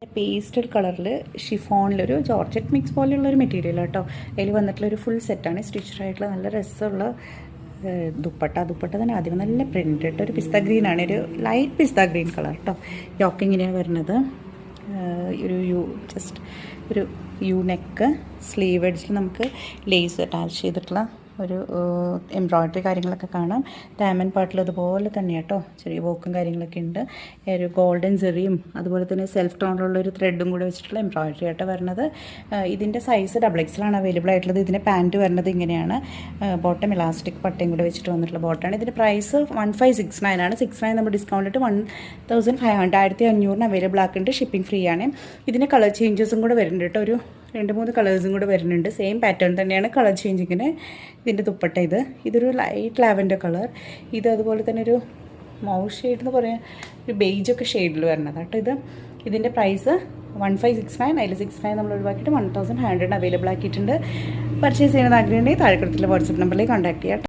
Pastel കളറിൽ ഷിഫോണിലൊരു georgette mix പോലെയുള്ളൊരു material കേട്ടോ. അതിൽ വന്നിട്ടുള്ളൊരു ഫുൾ സെറ്റാണ്, സ്റ്റിച്ചഡ് ആയിട്ടുള്ള നല്ല രസമുള്ള ദുപ്പട്ട തന്നെ ആദ്യം നല്ല പ്രിൻ്റ് ഇട്ട് ഒരു പിസ്ത ഗ്രീനാണ്, ഒരു ലൈറ്റ് പിസ്ത ഗ്രീൻ കളർ കേട്ടോ. യോക്ക് ഇങ്ങനെയാണ് വരുന്നത്. ജസ്റ്റ് ഒരു യു നെക്ക്, സ്ലീവ് എഡ്ജിൽ നമുക്ക് ലേസ് അറ്റാച്ച് ചെയ്തിട്ടുള്ള ഒരു എംബ്രോയ്ഡറി കാര്യങ്ങളൊക്കെ കാണാം. ഡയമണ്ട് പാർട്ടിൽ അതുപോലെ തന്നെ കേട്ടോ, ചെറിയ വോക്കും കാര്യങ്ങളൊക്കെ ഉണ്ട്. ഒരു ഗോൾഡൻ ചെറിയും അതുപോലെ തന്നെ സെൽഫ് ടോണിലുള്ള ഒരു ത്രെഡും കൂടെ വെച്ചിട്ടുള്ള എംബ്രോയ്ഡറി ആയിട്ട് വരുന്നത്. ഇതിൻ്റെ സൈസ് XXL ആണ് അവൈലബിൾ ആയിട്ടുള്ളത്. ഇതിൻ്റെ പാൻറ്റ് വരുന്നത് ഇങ്ങനെയാണ്, ബോട്ടം ഇലാസ്റ്റിക് പട്ടയും കൂടെ വെച്ചിട്ട് വന്നിട്ടുള്ള ബോട്ടാണ്. ഇതിൻ്റെ പ്രൈസ് 1569 ആണ്. 69 നമ്മൾ ഡിസ്കൗണ്ട് ഇട്ട് 1500 1500 അവൈലബിൾ ആക്കുന്നുണ്ട്. ഷിപ്പിംഗ് ഫ്രീ ആണ്. ഇതിന് കളർ ചേഞ്ചസും കൂടെ വരുന്നുണ്ട് കേട്ടോ. ഒരു 2-3 കളേഴ്സും കൂടെ വരുന്നുണ്ട്. സെയിം പാറ്റേൺ തന്നെയാണ് കളർ ചേഞ്ചിങ്ങിന്. ഇതിൻ്റെ ദുപ്പട്ട ഇതൊരു ലൈറ്റ് ലാവൻഡർ കളർ. ഇത് അതുപോലെ തന്നെ ഒരു മൗ ഷെയ്ഡ് എന്ന് പറയാൻ, ഒരു ബെയ്ജൊക്കെ ഷെയ്ഡിൽ വരുന്നത് കേട്ടോ. ഇതിൻ്റെ പ്രൈസ് 1569. അതിൽ 69 നമ്മൾ ഒഴിവാക്കിയിട്ട് 1500 അവൈലബിൾ ആക്കിയിട്ടുണ്ട്. പർച്ചേസ് ചെയ്യുന്നത് ആഗ്രഹമുണ്ടെങ്കിൽ താഴെക്കടത്തിലെ വാട്സപ്പ് നമ്പറിലേക്ക് കോൺടാക്ട് ചെയ്യാം.